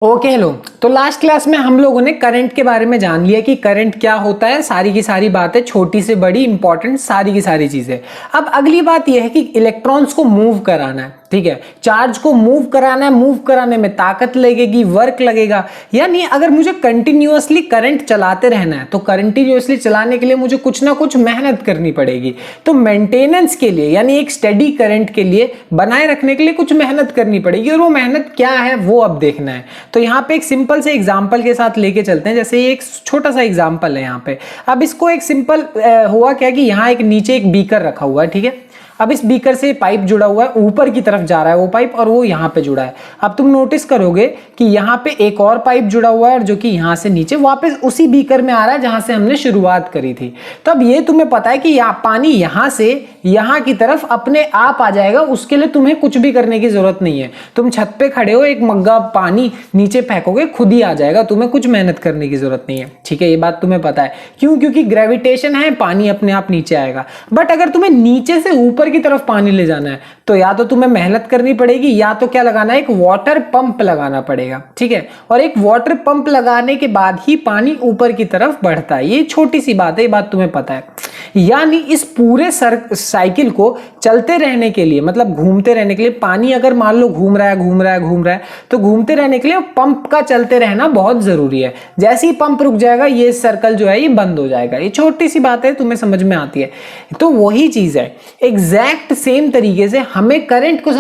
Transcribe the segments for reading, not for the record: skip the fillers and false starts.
Okay hello. तो last class में हम लोगों ने करंट के बारे में जान लिया कि करंट क्या होता है, सारी की सारी बातें, छोटी से बड़ी इंपॉर्टेंट सारी की सारी चीजें। अब अगली बात यह है कि इलेक्ट्रॉन्स को मूव कराना है, ठीक है। चार्ज को मूव कराना है, मूव कराने में ताकत लगेगी, वर्क लगेगा। यानी अगर मुझे कंटिन्यूअसली करंट चलाते रहना है तो कंटिन्यूअसली चलाने के लिए मुझे कुछ ना कुछ मेहनत करनी पड़ेगी। तो मेंटेनेंस के लिए यानी एक स्टेडी करंट के लिए बनाए रखने के लिए कुछ मेहनत करनी पड़ेगी, और वो मेहनत क्या है वो अब देखना है। तो यहाँ पे एक सिंपल से एग्जांपल के साथ लेके चलते हैं। जैसे एक छोटा सा एग्जांपल है यहाँ पे। अब इसको एक सिंपल हुआ क्या कि यहाँ एक नीचे एक बीकर रखा हुआ है, ठीक है। अब इस बीकर से पाइप जुड़ा हुआ है, ऊपर की तरफ जा रहा है वो पाइप, और वो यहाँ पे जुड़ा है। अब तुम नोटिस करोगे कि यहाँ पे एक और पाइप जुड़ा हुआ है जो कि यहाँ से नीचे वापस उसी बीकर में आ रहा है जहां से हमने शुरुआत करी थी। तो अब ये तुम्हें पता है कि पानी यहाँ से यहाँ की तरफ अपने आप आ जाएगा, उसके लिए तुम्हें कुछ भी करने की जरूरत नहीं है। तुम छत पे खड़े हो, एक मग्गा पानी नीचे फेंकोगे, खुद ही आ जाएगा, तुम्हें कुछ मेहनत करने की जरूरत नहीं है, ठीक है। ये बात तुम्हें पता है क्यों? क्योंकि ग्रेविटेशन है, पानी अपने आप नीचे आएगा। बट अगर तुम्हें नीचे से ऊपर की तरफ पानी ले जाना है तो या तो तुम्हें मेहनत करनी पड़ेगी, या तो क्या लगाना है, एक वाटर पंप लगाना पड़ेगा, ठीक है। और एक वाटर पंप लगाने के बाद ही पानी ऊपर की तरफ बढ़ता है। ये छोटी सी बात है, ये बात तुम्हें पता है। यानी इस पूरे साइकिल को चलते रहने के लिए, मतलब घूमते रहने के लिए, पानी अगर मान लो घूम रहा है तो घूमते रहने के लिए पंप का चलते रहना बहुत जरूरी है। जैसे ही पंप रुक जाएगा ये सर्कल जो है ये बंद हो जाएगा। ये छोटी सी बात है, तुम्हें समझ में आती है। तो वही चीज है, एग्जैक्ट सेम तरीके से हमें करंट को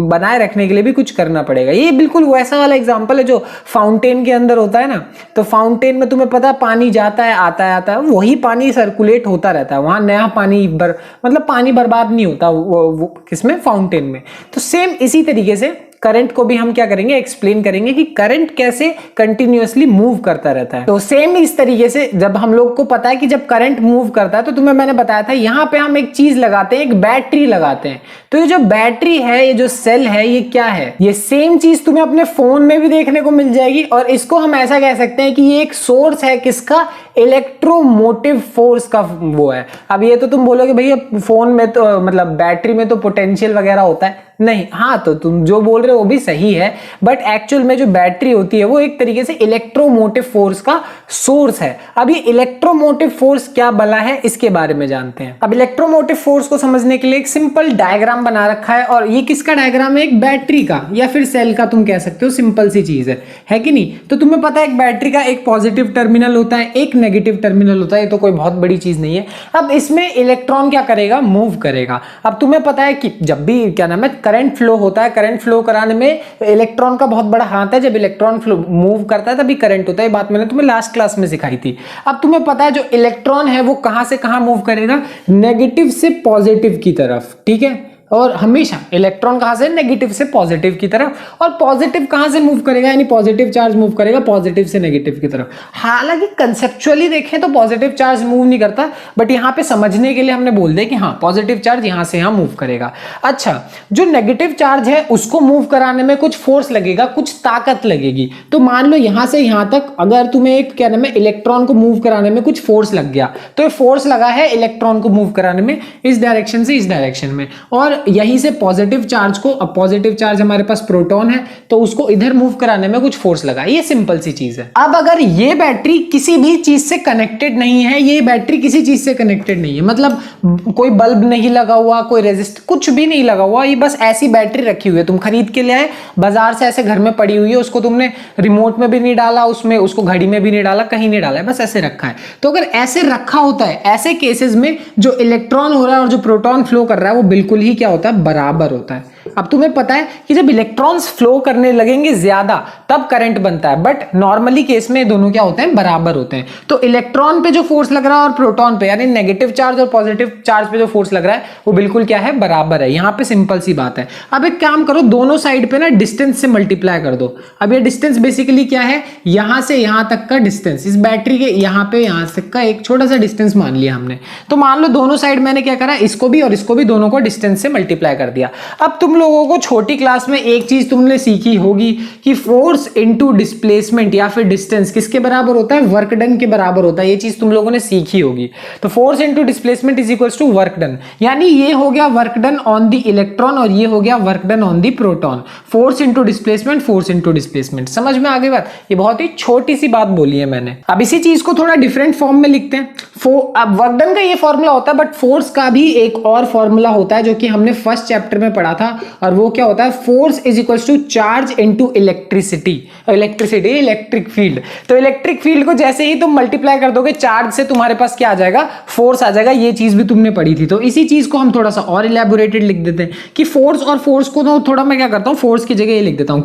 बनाए रखने के लिए भी कुछ करना पड़ेगा। ये बिल्कुल वैसा वाला एग्जांपल है जो फाउंटेन के अंदर होता है ना। तो फाउंटेन में तुम्हें पता है पानी जाता है, आता है, वही पानी सर्कुलेट होता रहता है, वहां नया पानी मतलब पानी बर्बाद नहीं होता वो किसमें, फाउंटेन में। तो सेम इसी तरीके से करंट को भी हम क्या करेंगे, एक्सप्लेन करेंगे कि करंट कैसे कंटिन्यूअसली मूव करता रहता है। तो सेम इस तरीके से जब हम लोग को पता है कि जब करंट मूव करता है, तो तुम्हें मैंने बताया था यहां पे हम एक चीज लगाते हैं, एक बैटरी लगाते हैं। तो ये जो बैटरी है, ये जो सेल है, ये क्या है? ये सेम चीज तुम्हें अपने फोन में भी देखने को मिल जाएगी, और इसको हम ऐसा कह सकते हैं कि ये एक सोर्स है किसका, इलेक्ट्रोमोटिव फोर्स का वो है। अब ये तो तुम बोलोगे भैया फोन में तो मतलब बैटरी में तो पोटेंशियल वगैरह होता है, नहीं। हाँ, तो तुम जो बोल रहे हो वो भी सही है, बट एक्चुअल में जो बैटरी होती है वो एक तरीके से इलेक्ट्रोमोटिव फोर्स का सोर्स है। अब ये इलेक्ट्रोमोटिव फोर्स क्या भला है, इसके बारे में जानते हैं। अब इलेक्ट्रोमोटिव फोर्स को समझने के लिए एक सिंपल डायग्राम बना रखा है, और ये किसका डायग्राम है, एक बैटरी का या फिर सेल का, तुम कह सकते हो। सिंपल सी चीज है कि नहीं? तो तुम्हें पता है एक बैटरी का एक पॉजिटिव टर्मिनल होता है, एक नेगेटिव टर्मिनल होता है। ये तो कोई बहुत बड़ी चीज नहीं है। अब इसमें इलेक्ट्रॉन क्या करेगा, मूव करेगा। अब तुम्हें पता है कि जब भी क्या नाम है करंट फ्लो होता है, करंट फ्लो कराने में इलेक्ट्रॉन का बहुत बड़ा हाथ है। जब इलेक्ट्रॉन फ्लो मूव करता है तभी करंट होता है। ये बात मैंने तुम्हें लास्ट क्लास में सिखाई थी। अब तुम्हें पता है जो इलेक्ट्रॉन है वो कहां से कहां मूव करेगा, नेगेटिव से पॉजिटिव की तरफ, ठीक है। और हमेशा इलेक्ट्रॉन कहां से, नेगेटिव से पॉजिटिव की तरफ, और पॉजिटिव कहां से मूव करेगा, यानी पॉजिटिव चार्ज मूव करेगा पॉजिटिव से नेगेटिव की तरफ। हालांकि कंसेप्चुअली देखें तो पॉजिटिव चार्ज मूव नहीं करता, बट यहां पे समझने के लिए हमने बोल दिया कि हाँ पॉजिटिव चार्ज यहां से यहां मूव करेगा। अच्छा, जो नेगेटिव चार्ज है उसको मूव कराने में कुछ फोर्स लगेगा, कुछ ताकत लगेगी। तो मान लो यहां से यहां तक अगर तुम्हें एक क्या नाम है इलेक्ट्रॉन को मूव कराने में कुछ फोर्स लग गया, तो ये फोर्स लगा है इलेक्ट्रॉन को मूव कराने में इस डायरेक्शन से इस डायरेक्शन में, और यहीं से पॉजिटिव चार्ज को, अब पॉजिटिव चार्ज हमारे पास प्रोटॉन है तो उसको इधर मूव कराने में कुछ फोर्स लगा। ये सिंपल सी चीज है। अब अगर ये बैटरी किसी भी चीज से कनेक्टेड नहीं है, ये बैटरी किसी चीज से कनेक्टेड नहीं है, मतलब कोई बल्ब नहीं लगा हुआ, कोई रेजिस्ट कुछ भी नहीं लगा हुआ, ये बस ऐसी बैटरी रखी हुई है, तुम खरीद के ले आए बाजार से, ऐसे घर में पड़ी हुई है, उसको तुमने रिमोट में भी नहीं डाला, उसमें उसको घड़ी में भी नहीं डाला, कहीं नहीं डाला है, बस ऐसे रखा है। तो अगर ऐसे रखा होता है, ऐसे केसेस में जो इलेक्ट्रॉन हो रहा है और जो प्रोटॉन फ्लो कर रहा है वो बिल्कुल ही क्या होता है, बराबर होता है। अब तुम्हें पता है कि जब इलेक्ट्रॉन्स फ्लो करने लगेंगे ज्यादा तब करंट बनता है, बट नॉर्मली केस में दोनों क्या होते हैं, बराबर होते हैं। तो इलेक्ट्रॉन पे जो फोर्स लग रहा है और प्रोटॉन पे, यानी नेगेटिव चार्ज और पॉजिटिव चार्ज पे जो फोर्स लग रहा है वो बिल्कुल क्या है, बराबर है। यहां पे सिंपल सी बात है। अब एक काम करो, दोनों साइड पे ना डिस्टेंस से मल्टीप्लाई कर दो। अब ये डिस्टेंस बेसिकली क्या है, यहां से यहां तक का डिस्टेंस, इस बैटरी के यहां पे यहां तक का एक छोटा सा डिस्टेंस मान लिया हमने। तो मान लो दोनों साइड मैंने क्या करा, इसको भी और इसको भी दोनों को डिस्टेंस से मल्टीप्लाई कर दिया। अब तुम लोगों लोगों को छोटी क्लास में एक चीज तुमने सीखी होगी कि फोर्स इनटू डिस्प्लेसमेंट या फिर डिस्टेंस किसके बराबर होता है, वर्क डन के बराबर होता है। ये चीज तुम लोगों ने सीखी होगी। तो force into displacement is equals to work done, यानी ये हो गया work done on the electron और ये हो गया work done on the proton. Force into displacement, force into displacement. समझ में आ गई बात? ये बहुत ही छोटी सी बात बोली है मैंने। अब इसी चीज को थोड़ा डिफरेंट फॉर्म में लिखते हैं। अब वर्क डन का ये फॉर्मूला होता है, बट फोर्स का भी एक और फॉर्मूला होता है जो कि हमने फर्स्ट चैप्टर में पढ़ा था, और वो क्या होता है, force is equals to charge into electricity. Electric field. तो इलेक्ट्रिक फील्ड को जैसे ही तुम मल्टीप्लाई कर दोगे चार्ज से, तुम्हारे पास क्या आ जाएगा, फोर्स आ जाएगा। ये चीज भी तुमने पढ़ी थी। तो इसी चीज को हम थोड़ा सा और इलेबोरेटेड लिख देते हैं कि फोर्स, और फोर्स को तो थोड़ा मैं क्या करता हूं, फोर्स की जगह ये लिख देता हूं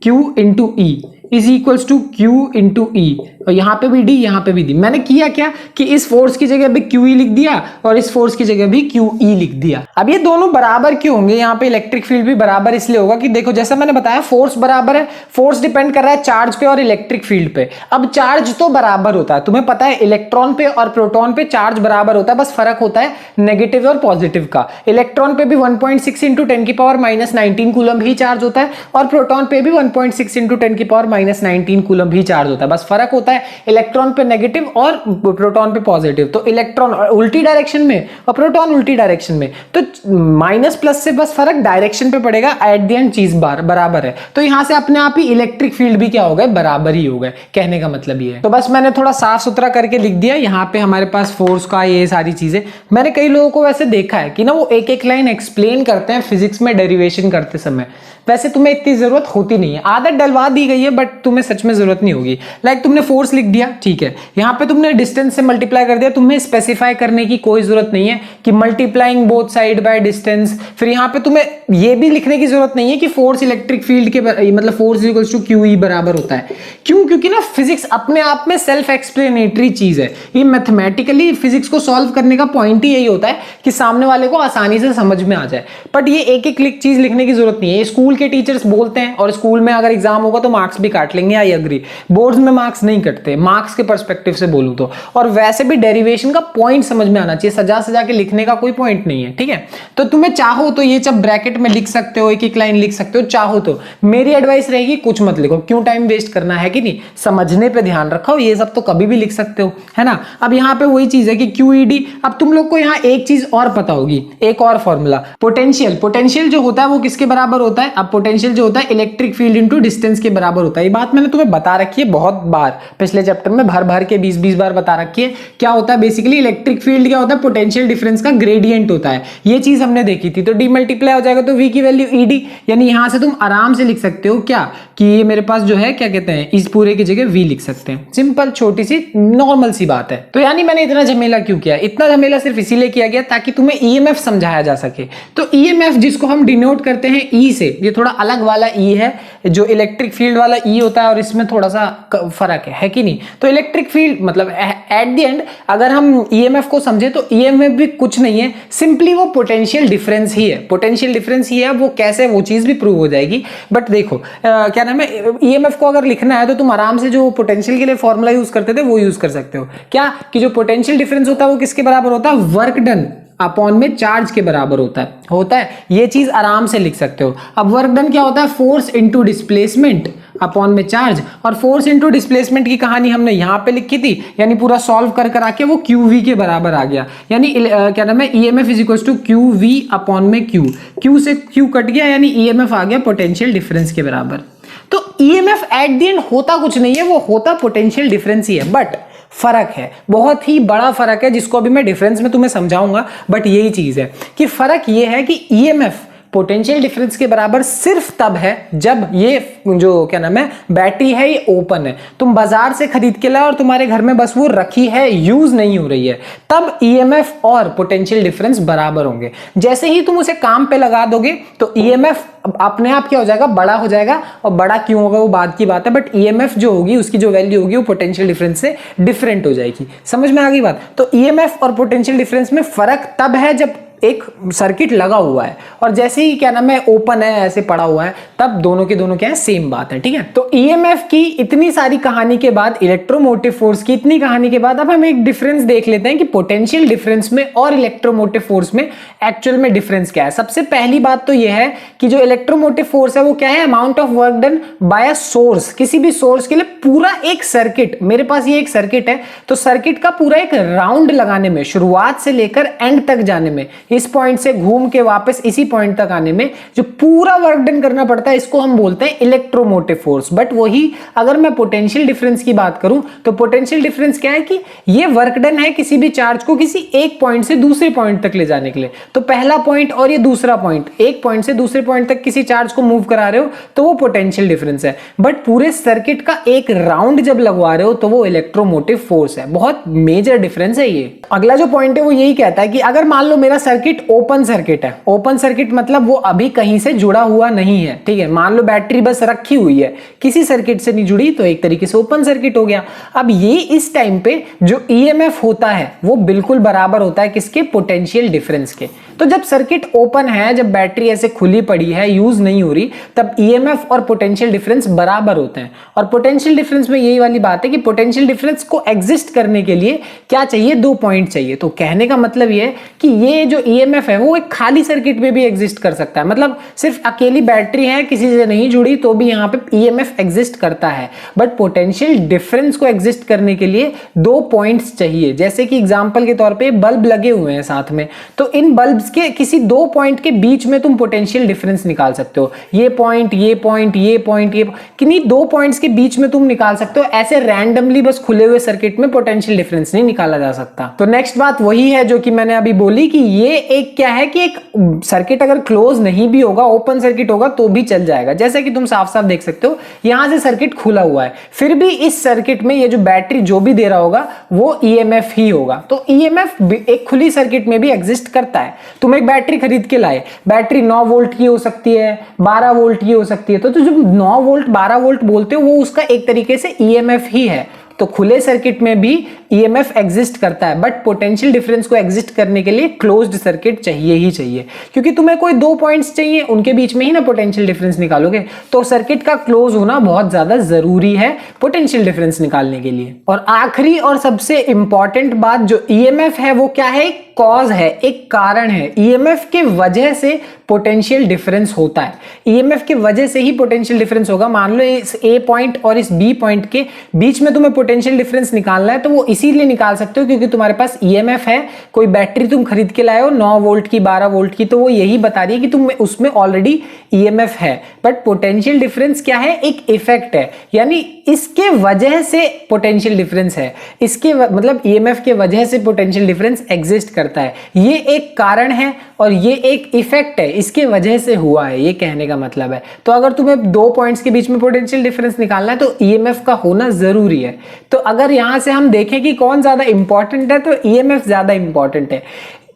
Q into E is equals to Q into E, और यहां पे भी D, यहां पे भी D। मैंने किया क्या कि इस फोर्स की जगह भी QE लिख दिया और इस फोर्स की जगह भी QE लिख दिया। अब ये दोनों बराबर क्यों होंगे? यहाँ पे इलेक्ट्रिक फील्ड भी बराबर इसलिए होगा कि देखो, जैसा मैंने बताया, फोर्स बराबर है, फोर्स डिपेंड कर रहा है चार्ज पे और इलेक्ट्रिक फील्ड पे। अब चार्ज तो बराबर होता है, तुम्हें पता है इलेक्ट्रॉन पे और प्रोटॉन पे चार्ज बराबर होता है, बस फर्क होता है नेगेटिव और पॉजिटिव का। इलेक्ट्रॉन पे भी 1.6 इंटू 10⁻⁻19 कूलम ही चार्ज होता है, और प्रोटॉन पे भी 1.6 इंटू 10⁻⁻19 कूलम ही चार्ज होता है, बस फर्क होता है इलेक्ट्रॉन पे नेगेटिव और प्रोटॉन पे पॉजिटिव। तो इलेक्ट्रॉन उल्टी डायरेक्शन में और प्रोटॉन उल्टी डायरेक्शन में, तो माइनस प्लस से बस फर्क डायरेक्शन पे पड़ेगा, एट द एंड चीज बराबर है। तो यहां से अपने आप ही इलेक्ट्रिक फील्ड भी क्या हो गए, बराबर ही हो गए। कहने का मतलब ये है। तो बस मैंने थोड़ा साफ सुथरा करके लिख दिया। यहाँ पे हमारे पास फोर्स का ये सारी चीजें, मैंने कई लोगों को वैसे देखा है कि ना वो एक एक लाइन एक्सप्लेन करते हैं फिजिक्स में डेरिवेशन करते समय। वैसे तुम्हें इतनी जरूरत होती नहीं है, आदत डलवा दी गई है, बट तुम्हें सच में जरूरत नहीं होगी। लाइक तुमने फोर्स लिख दिया, ठीक है, यहाँ पे तुमने डिस्टेंस से मल्टीप्लाई कर दिया, तुम्हें स्पेसिफाई करने की कोई जरूरत नहीं है कि multiplying both side by distance. फिर यहाँ पे तुम्हें ये भी लिखने की जरूरत नहीं है कि फोर्स इलेक्ट्रिक फील्ड के मतलब फोर्स इक्वल्स टू QE बराबर होता है। क्यों? क्योंकि ना फिजिक्स अपने आप में सेल्फ एक्सप्लेनेटरी चीज है। ये मैथमेटिकली फिजिक्स को सॉल्व करने का पॉइंट ही यही होता है कि सामने वाले को आसानी से समझ में आ जाए। बट ये एक एक चीज लिखने की जरूरत नहीं है। स्कूल के टीचर्स बोलते हैं, और स्कूल में अगर एग्जाम होगा तो मार्क्स भी काट लेंगे, आई एग्री। बोर्ड्स में मार्क्स नहीं कटते, मार्क्स के पर्सपेक्टिव से बोलूं तो। और वैसे भी डेरिवेशन का पॉइंट समझ में आना चाहिए, सजा सजा के लिखने का कोई पॉइंट नहीं है, ठीक है। तो तुम्हें चाहो तो ये जब ब्रैकेट में लिख सकते हो, एक एक लाइन लिख सकते हो, चाहो तो। मेरी एडवाइस रहेगी कुछ मत लिखो, क्यों टाइम वेस्ट करना है कि नहीं, समझने पे ध्यान रखो। ये सब तो कभी भी लिख सकते हो, है ना। अब यहाँ पे वही चीज है कि QED। अब तुम लोग को यहाँ एक चीज और पता होगी, एक और फॉर्मूला, पोटेंशियल जो होता है वो किसके बराबर होता है। अब पोटेंशियल जो होता है इलेक्ट्रिक फील्ड इनटू डिस्टेंस के बराबर होता है। ये बात मैंने तुम्हें बता रखी है बहुत बार, पिछले चैप्टर में भर भर के 20 बार बता रखी है। क्या होता है बेसिकली, इलेक्ट्रिक फील्ड क्या होता है, पोटेंशियल डिफरेंस का ग्रेडियंट होता है। ये चीज हमने देखी थी। तो डी मल्टीप्लाई हो जाएगा तो V की वैल्यू ED, यानी यहां से तुम आराम से लिख सकते हो क्या कि ये मेरे पास जो है क्या कहते हैं, इस पूरे की जगह V लिख सकते हैं। सिंपल छोटी सी नॉर्मल सी बात है। तो यानी मैंने इतना झमेला क्यों किया, इतना झमेला सिर्फ इसीलिए किया गया ताकि तुम्हें EMF समझाया जा सके। तो EMF जिसको हम डिनोट करते हैं E से, ये थोड़ा अलग वाला E है, जो इलेक्ट्रिक फील्ड वाला E होता है, और इसमें थोड़ा सा फर्क है कि नहीं। तो इलेक्ट्रिक फील्ड मतलब एट द एंड अगर हम EMF को समझे तो EMF भी कुछ नहीं है, सिंपली वो पोटेंशियल डिफरेंस ही है। पोटेंशियल डिफरेंस ही है, वो कैसे, वो चीज भी प्रूव हो जाएगी। बट देखो क्या नाम है, EMF को अगर लिखना है तो तुम आराम से जो पोटेंशियल के लिए फॉर्मूला यूज करते थे वो यूज कर सकते हो। क्या कि जो पोटेंशियल डिफरेंस होता है वो किसके बराबर होता है, वर्क डन अपॉन में चार्ज के बराबर होता है। ये चीज आराम से लिख सकते हो। अब वर्क डन क्या होता है, फोर्स इनटू डिस्प्लेसमेंट अपॉन में चार्ज। और फोर्स इनटू डिस्प्लेसमेंट की कहानी हमने यहां पे लिखी थी, यानी पूरा सॉल्व कर आके वो QV के बराबर आ गया। यानी क्या नाम है, EMF is equal to QV upon में Q से Q कट गया, यानी EMF आ गया पोटेंशियल डिफरेंस के बराबर। तो EMF एट द एंड होता कुछ नहीं है, वो होता पोटेंशियल डिफरेंस ही है। बट फर्क है, बहुत ही बड़ा फर्क है, जिसको अभी मैं डिफरेंस में तुम्हें समझाऊंगा। बट यही चीज है कि फर्क ये है कि EMF पोटेंशियल डिफरेंस के बराबर सिर्फ तब है जब ये जो क्या नाम है बैटरी है ये ओपन है, तुम बाजार से खरीद के लाए और तुम्हारे घर में बस वो रखी है, यूज नहीं हो रही है, तब EMF और पोटेंशियल डिफरेंस बराबर होंगे। जैसे ही तुम उसे काम पे लगा दोगे तो EMF अपने आप क्या हो जाएगा, बड़ा हो जाएगा। और बड़ा क्यों होगा वो बाद की बात है, बट EMF जो होगी उसकी जो वैल्यू होगी वो पोटेंशियल डिफरेंस से डिफरेंट हो जाएगी। समझ में आ गई बात। तो EMF और पोटेंशियल डिफरेंस में फर्क तब है जब एक सर्किट लगा हुआ है और जैसे ही क्या नाम है ओपन है ऐसे पड़ा हुआ है, तब दोनों के दोनों क्या है, सेम बात है। ठीक है, तो ईएमएफ की इतनी सारी कहानी के बाद, इलेक्ट्रोमोटिव फोर्स की इतनी कहानी के बाद, अब हम एक डिफरेंस देख लेते हैं कि पोटेंशियल डिफरेंस में और इलेक्ट्रोमोटिव फोर्स में एक्चुअल में डिफरेंस क्या है। सबसे पहली बात तो यह है कि जो इलेक्ट्रोमोटिव फोर्स है वो क्या है, amount of work done by a source. किसी भी सोर्स के लिए पूरा एक सर्किट, मेरे पास ये एक सर्किट है, तो सर्किट का पूरा एक राउंड लगाने में, शुरुआत से लेकर एंड तक जाने में, इस पॉइंट से घूम के वापस इसी पॉइंट तक आने में जो पूरा वर्क डन करना पड़ता है, इसको हम बोलते हैं इलेक्ट्रोमोटिव फोर्स। बट वही अगर मैं पोटेंशियल डिफरेंस की बात करूं तो पोटेंशियल डिफरेंस क्या है कि ये वर्क डन है किसी भी चार्ज को किसी एक पॉइंट से दूसरे पॉइंट तक ले जाने के लिए। तो पहला पॉइंट और ये दूसरा पॉइंट, एक पॉइंट से दूसरे पॉइंट तक किसी चार्ज को मूव करा रहे हो तो वो पोटेंशियल डिफरेंस है। बट पूरे सर्किट का एक राउंड जब लगवा रहे हो तो वो इलेक्ट्रोमोटिव फोर्स है। बहुत मेजर डिफरेंस है ये। अगला जो पॉइंट है वो यही कहता है कि अगर मान लो मेरा सर्किट ओपन सर्किट है, ओपन सर्किट मतलब वो अभी कहीं से जुड़ा हुआ नहीं है। ठीक है, मान लो बैटरी बस रखी हुई है, किसी सर्किट से नहीं जुड़ी, तो एक तरीके से ओपन सर्किट हो गया। अब ये इस टाइम पे जो ईएमएफ होता है वो बिल्कुल बराबर होता है किसके, पोटेंशियल डिफरेंस के। तो जब सर्किट ओपन है, जब बैटरी ऐसे खुली पड़ी है, यूज नहीं हो रही, तब ईएमएफ और पोटेंशियल डिफरेंस बराबर होते हैं। और पोटेंशियल डिफरेंस में यही वाली बात है कि पोटेंशियल डिफरेंस को एग्जिस्ट करने के लिए क्या चाहिए, 2 पॉइंट चाहिए। तो कहने का मतलब ये है कि ये जो ईएमएफ है वो एक खाली सर्किट में भी एग्जिस्ट कर सकता है। मतलब सिर्फ अकेली बैटरी है, किसी से नहीं जुड़ी, तो भी यहाँ पे ईएमएफ एग्जिस्ट करता है। बट पोटेंशियल डिफरेंस को एग्जिस्ट करने के लिए 2 पॉइंट्स चाहिए। जैसे कि एग्जांपल के तौर पे बल्ब लगे हुए हैं साथ में, तो इन बल्ब्स के किसी 2 पॉइंट के बीच में तुम पोटेंशियल डिफरेंस निकाल सकते हो। ये पॉइंट, ये पॉइंट, ये पॉइंट, ये किन्हीं 2 पॉइंट्स के बीच में तुम निकाल सकते हो। ऐसे रैंडमली बस खुले हुए सर्किट में पोटेंशियल डिफरेंस नहीं निकाला जा सकता। तो नेक्स्ट बात वही है जो कि मैंने अभी बोली कि ये एक क्या है कि एक सर्किट अगर क्लोज नहीं भी होगा, ओपन सर्किट होगा तो भी चल जाएगा। जैसे कि तुम साफ साफ देख सकते हो, यहां से सर्किट खुला हुआ है, फिर भी इस सर्किट में ये जो बैटरी जो भी दे रहा होगा वो ईएमएफ ही होगा। तो ईएमएफ एक खुली सर्किट में भी एग्जिस्ट करता है। तुम एक बैटरी खरीद के लाए, बैटरी 9 वोल्ट की हो सकती है, 12 वोल्ट की हो सकती है, तो जब 9 वोल्ट 12 वोल्ट बोलते हो वो उसका एक तरीके से ईएमएफ ही है। तो खुले सर्किट में भी ईएमएफ एग्जिस्ट करता है, बट पोटेंशियल डिफरेंस को एग्जिस्ट करने के लिए क्लोज्ड सर्किट चाहिए ही चाहिए, क्योंकि तुम्हें कोई 2 पॉइंट्स चाहिए, उनके बीच में ही ना पोटेंशियल डिफरेंस निकालोगे। तो सर्किट का क्लोज होना बहुत ज्यादा जरूरी है पोटेंशियल डिफरेंस निकालने के लिए। और आखिरी और सबसे इंपॉर्टेंट बात, जो ईएमएफ है वो क्या है, कॉज है, एक कारण है। ईएमएफ के वजह से पोटेंशियल डिफरेंस होता है, ईएमएफ के वजह से ही पोटेंशियल डिफरेंस होगा। मान लो इस ए पॉइंट और इस बी पॉइंट के बीच में तुम्हें पोटेंशियल डिफरेंस निकालना है, तो वो इसीलिए निकाल सकते हो क्योंकि तुम्हारे पास ईएमएफ है। कोई बैटरी तुम खरीद के लाए हो 9 वोल्ट की, 12 वोल्ट की, तो वो यही बता रही है कि तुम उसमें ऑलरेडी ईएमएफ है। बट पोटेंशियल डिफरेंस क्या है, एक इफेक्ट है, यानी इसके वजह से पोटेंशियल डिफरेंस है, इसके मतलब ईएमएफ के वजह से पोटेंशियल डिफरेंस एग्जिस्ट करता है। ये एक कारण है और ये एक इफेक्ट है, इसके वजह से हुआ है, ये कहने का मतलब है। तो अगर तुम्हें 2 पॉइंट्स के बीच में पोटेंशियल डिफरेंस निकालना है तो ईएमएफ का होना जरूरी है। तो अगर यहां से हम देखें कि कौन ज्यादा इंपॉर्टेंट है, तो ईएमएफ ज्यादा इंपॉर्टेंट है।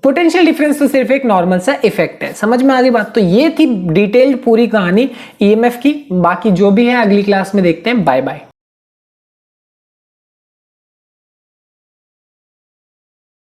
पोटेंशियल डिफरेंस तो सिर्फ एक नॉर्मल सा इफेक्ट है। समझ में आ गई बात? तो ये थी डिटेल्ड पूरी कहानी ईएमएफ की। बाकी जो भी है अगली क्लास में देखते हैं। Bye bye.